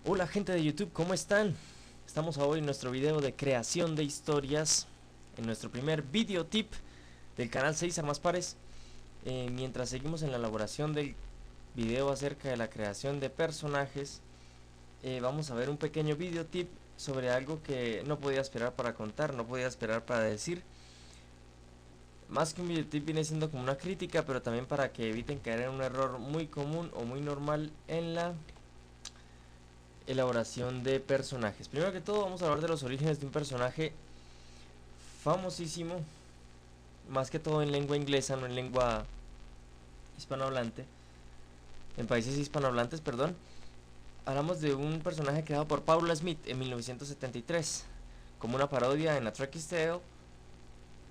Hola gente de YouTube, ¿cómo están? Estamos hoy en nuestro video de creación de historias, en nuestro primer video tip del canal 6 Armas Pares. Mientras seguimos en la elaboración del video acerca de la creación de personajes, vamos a ver un pequeño video tip sobre algo que no podía esperar para contar, no podía esperar para decir. Más que un video tip viene siendo como una crítica, pero también para que eviten caer en un error muy común o muy normal en la elaboración de personajes. Primero que todo vamos a hablar de los orígenes de un personaje famosísimo, más que todo en lengua inglesa, no en lengua hispanohablante, en países hispanohablantes, perdón. Hablamos de un personaje creado por Paula Smith en 1973, como una parodia en A Trekkie Tale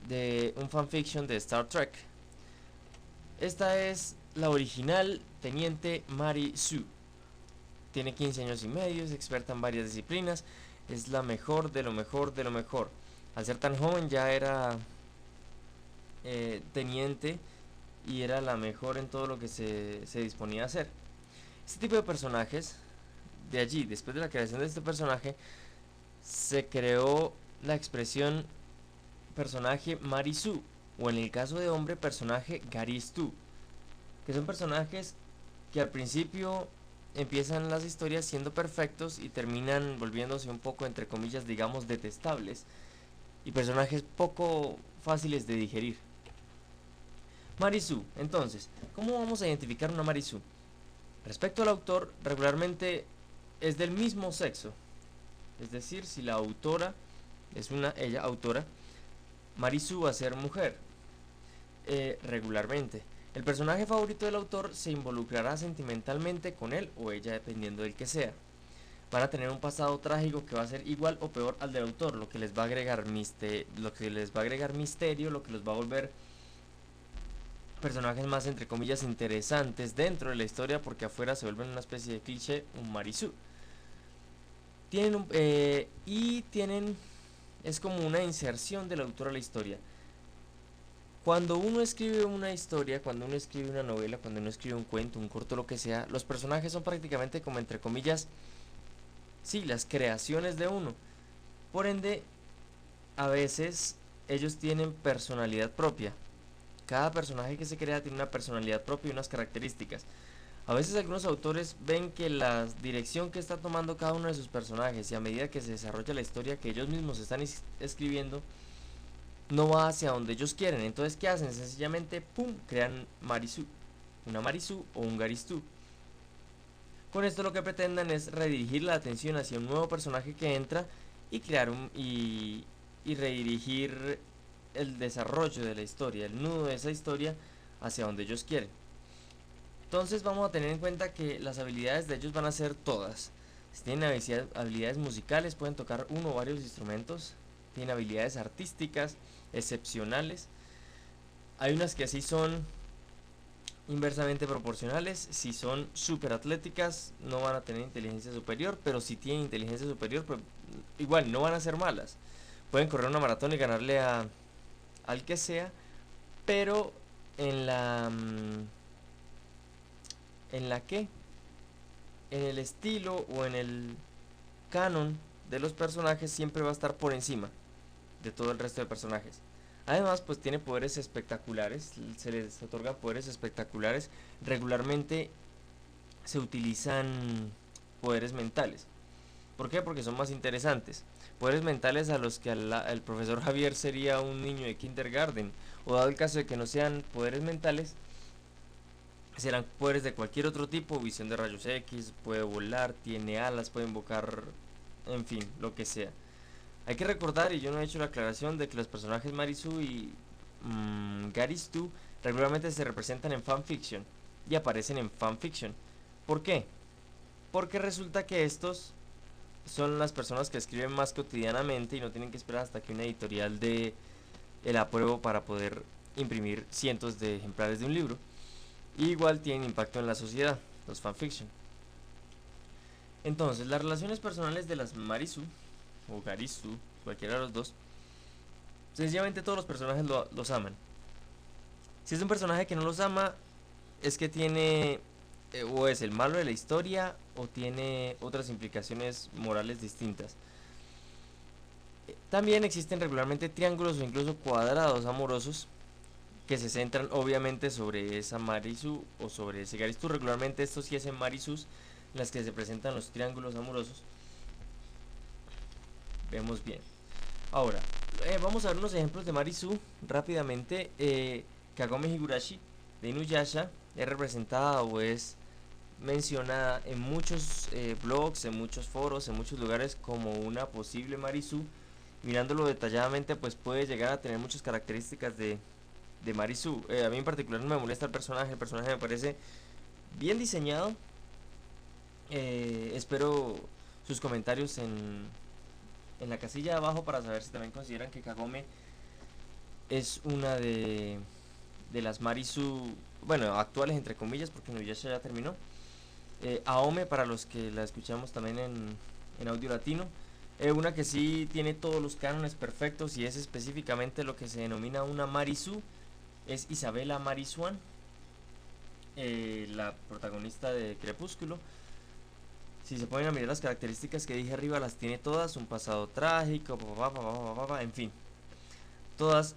de un fanfiction de Star Trek. Esta es la original Teniente Mary Sue. Tiene 15 años y medio, es experta en varias disciplinas, es la mejor de lo mejor de lo mejor. Al ser tan joven ya era teniente y era la mejor en todo lo que se disponía a hacer. Este tipo de personajes, de allí, después de la creación de este personaje, se creó la expresión personaje Mary Sue, o en el caso de hombre, personaje Gary Stu, que son personajes que al principio empiezan las historias siendo perfectos y terminan volviéndose un poco, entre comillas, digamos, detestables, y personajes poco fáciles de digerir. Mary Sue, entonces, ¿cómo vamos a identificar una Mary Sue? Respecto al autor, regularmente es del mismo sexo, es decir, si la autora es ella autora, Mary Sue va a ser mujer, regularmente. El personaje favorito del autor se involucrará sentimentalmente con él o ella, dependiendo del que sea. Van a tener un pasado trágico que va a ser igual o peor al del autor, lo que les va a agregar misterio, lo que los va a volver personajes más, entre comillas, interesantes dentro de la historia, porque afuera se vuelven una especie de cliché, un Marisú. Tienen es como una inserción del autor a la historia. Cuando uno escribe una historia, cuando uno escribe una novela, cuando uno escribe un cuento, un corto, lo que sea, los personajes son prácticamente como, entre comillas, sí, las creaciones de uno. Por ende, a veces ellos tienen personalidad propia. Cada personaje que se crea tiene una personalidad propia y unas características. A veces algunos autores ven que la dirección que está tomando cada uno de sus personajes y a medida que se desarrolla la historia que ellos mismos están escribiendo no va hacia donde ellos quieren. Entonces, ¿qué hacen? Sencillamente, pum, crean Marisú, una Marisú o un Garistú. Con esto lo que pretendan es redirigir la atención hacia un nuevo personaje que entra y crear y redirigir el desarrollo de la historia, el nudo de esa historia hacia donde ellos quieren. Entonces vamos a tener en cuenta que las habilidades de ellos van a ser todas. Si tienen habilidades musicales, pueden tocar uno o varios instrumentos. Tienen habilidades artísticas excepcionales. Hay unas que sí son inversamente proporcionales. Si son super atléticas, no van a tener inteligencia superior, pero si tienen inteligencia superior, pues igual no van a ser malas. Pueden correr una maratón y ganarle al que sea, pero en la en la que en el estilo o en el canon de los personajes siempre va a estar por encima de todo el resto de personajes. Además, pues tiene poderes espectaculares, se les otorgan poderes espectaculares. Regularmente se utilizan poderes mentales. ¿Por qué? Porque son más interesantes. Poderes mentales a los que el profesor Javier sería un niño de kindergarten. O dado el caso de que no sean poderes mentales, serán poderes de cualquier otro tipo. Visión de rayos X, puede volar, tiene alas, puede invocar, en fin, lo que sea. Hay que recordar, y yo no he hecho la aclaración, de que los personajes Marisu y Garistu regularmente se representan en fanfiction y aparecen en fanfiction. ¿Por qué? Porque resulta que estos son las personas que escriben más cotidianamente y no tienen que esperar hasta que una editorial dé el apruebo para poder imprimir cientos de ejemplares de un libro. Y igual tienen impacto en la sociedad, los fanfiction. Entonces, las relaciones personales de las Marisu o Garistu, cualquiera de los dos, sencillamente todos los personajes los aman. Si es un personaje que no los ama, es que tiene o es el malo de la historia o tiene otras implicaciones morales distintas. También existen regularmente triángulos o incluso cuadrados amorosos que se centran obviamente sobre esa Marisu o sobre ese Garistu. Regularmente estos sí es en Marisus en las que se presentan los triángulos amorosos. Vemos bien. Ahora, vamos a ver unos ejemplos de Marisu rápidamente. Kagome Higurashi de Inuyasha es representada o es mencionada en muchos blogs, en muchos foros, en muchos lugares como una posible Marisu. Mirándolo detalladamente, pues puede llegar a tener muchas características de Marisu. A mí en particular no me molesta el personaje me parece bien diseñado. Espero sus comentarios en la casilla de abajo para saber si también consideran que Kagome es una de las Marisu, bueno, actuales entre comillas, porque Nuyasha ya terminó. Aome, para los que la escuchamos también en audio latino. Una que sí tiene todos los cánones perfectos y es específicamente lo que se denomina una Marisu, es Isabela Marisuan, la protagonista de Crepúsculo. Si se ponen a mirar las características que dije arriba, las tiene todas, un pasado trágico, en fin. Todas,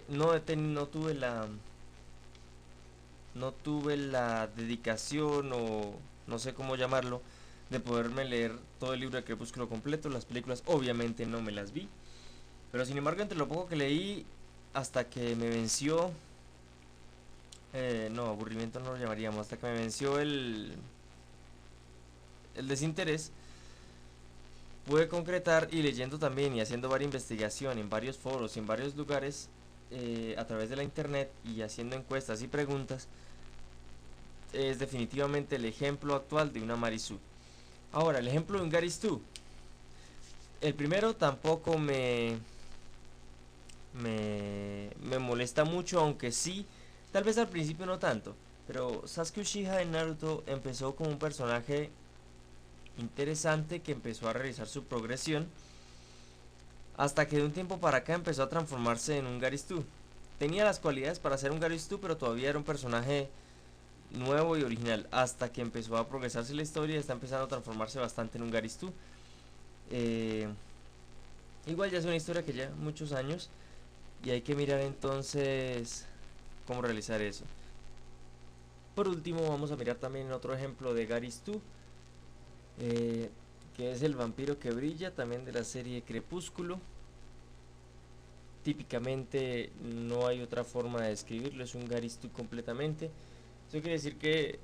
no tuve la dedicación o no sé cómo llamarlo, de poderme leer todo el libro de Crepúsculo completo. Las películas obviamente no me las vi, pero sin embargo entre lo poco que leí hasta que me venció, no, aburrimiento no lo llamaríamos, hasta que me venció el desinterés, pude concretar, y leyendo también y haciendo varias investigación en varios foros y en varios lugares a través de la internet y haciendo encuestas y preguntas, es definitivamente el ejemplo actual de una Marisu. Ahora, el ejemplo de un Garistu. El primero tampoco me molesta mucho, aunque sí, tal vez al principio no tanto. Pero Sasuke Uchiha de Naruto empezó como un personaje interesante que empezó a realizar su progresión hasta que de un tiempo para acá empezó a transformarse en un Garistu. Tenía las cualidades para ser un Garistu, pero todavía era un personaje nuevo y original, hasta que empezó a progresarse la historia y está empezando a transformarse bastante en un Garistu. Igual ya es una historia que lleva muchos años y hay que mirar entonces cómo realizar eso. Por último vamos a mirar también otro ejemplo de Garistu, que es el vampiro que brilla, también de la serie Crepúsculo. Típicamente no hay otra forma de describirlo, es un Garistu completamente. Eso quiere decir que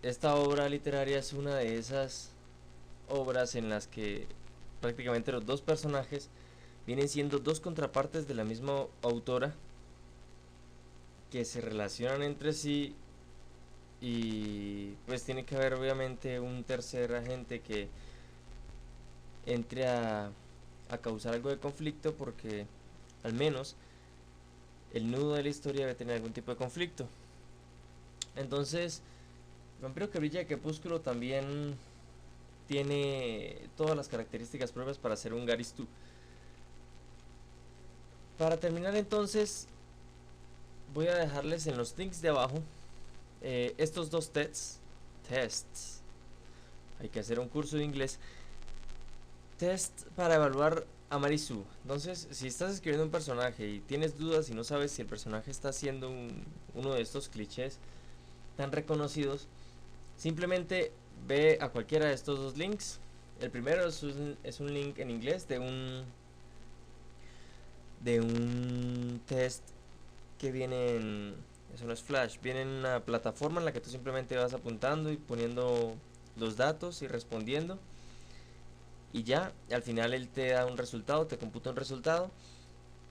esta obra literaria es una de esas obras en las que prácticamente los dos personajes vienen siendo dos contrapartes de la misma autora que se relacionan entre sí, y pues tiene que haber obviamente un tercer agente que entre a causar algo de conflicto, porque al menos el nudo de la historia debe tener algún tipo de conflicto. Entonces, Vampiro que brilla de Crepúsculo también tiene todas las características propias para ser un Garistu. Para terminar entonces, voy a dejarles en los links de abajo estos dos tests. Hay que hacer un curso de inglés. Test para evaluar a Marisu. Entonces, si estás escribiendo un personaje y tienes dudas y no sabes si el personaje está haciendo uno de estos clichés tan reconocidos, simplemente ve a cualquiera de estos dos links. El primero es un link en inglés de un test que viene en, eso no es Flash, viene en una plataforma en la que tú simplemente vas apuntando y poniendo los datos y respondiendo, y ya al final él te da un resultado, te computa un resultado.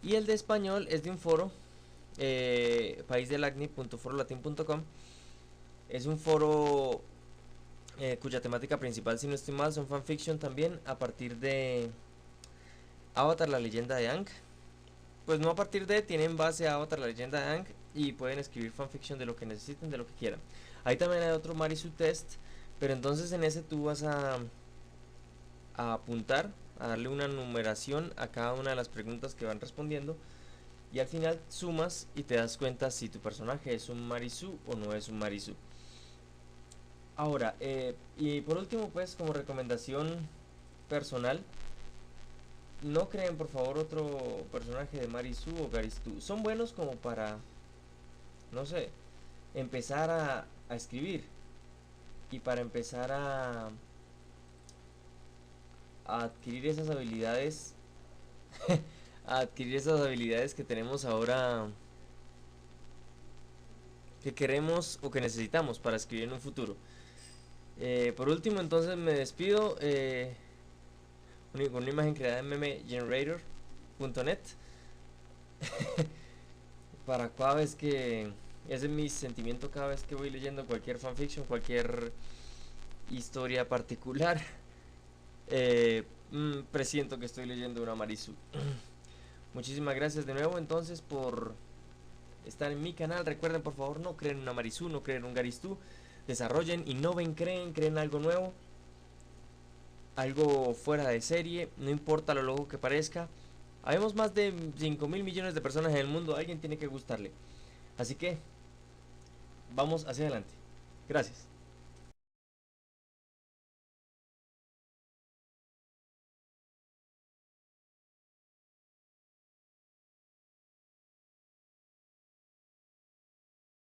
Y el de español es de un foro, paisdelacni.forolatin.com. es un foro cuya temática principal, si no estoy mal, son fanfiction también, a partir de Avatar, la leyenda de Aang. Pues no a partir de, tienen base a Avatar, la leyenda de Aang, y pueden escribir fanfiction de lo que necesiten, de lo que quieran. Ahí también hay otro Marisu test, pero entonces en ese tú vas a apuntar, a darle una numeración a cada una de las preguntas que van respondiendo, y al final sumas y te das cuenta si tu personaje es un Marisu o no es un Marisu. Ahora, y por último, pues como recomendación personal, no creen por favor otro personaje de Marisu o Garistu. Son buenos como para, no sé, empezar a escribir y para empezar a adquirir esas habilidades, a adquirir esas habilidades que tenemos ahora, que queremos o que necesitamos para escribir en un futuro. Por último, entonces me despido con una imagen creada en memegenerator.net para cada vez que... Ese es mi sentimiento cada vez que voy leyendo cualquier fanfiction, cualquier historia particular. Presiento que estoy leyendo una Marisu. Muchísimas gracias de nuevo entonces por estar en mi canal. Recuerden por favor, no creen en una Marisu, no creen en un Garistú. Desarrollen, innoven, creen algo nuevo, algo fuera de serie, no importa lo loco que parezca. Habemos más de 5.000 millones de personas en el mundo, a alguien tiene que gustarle. Así que vamos hacia adelante. Gracias.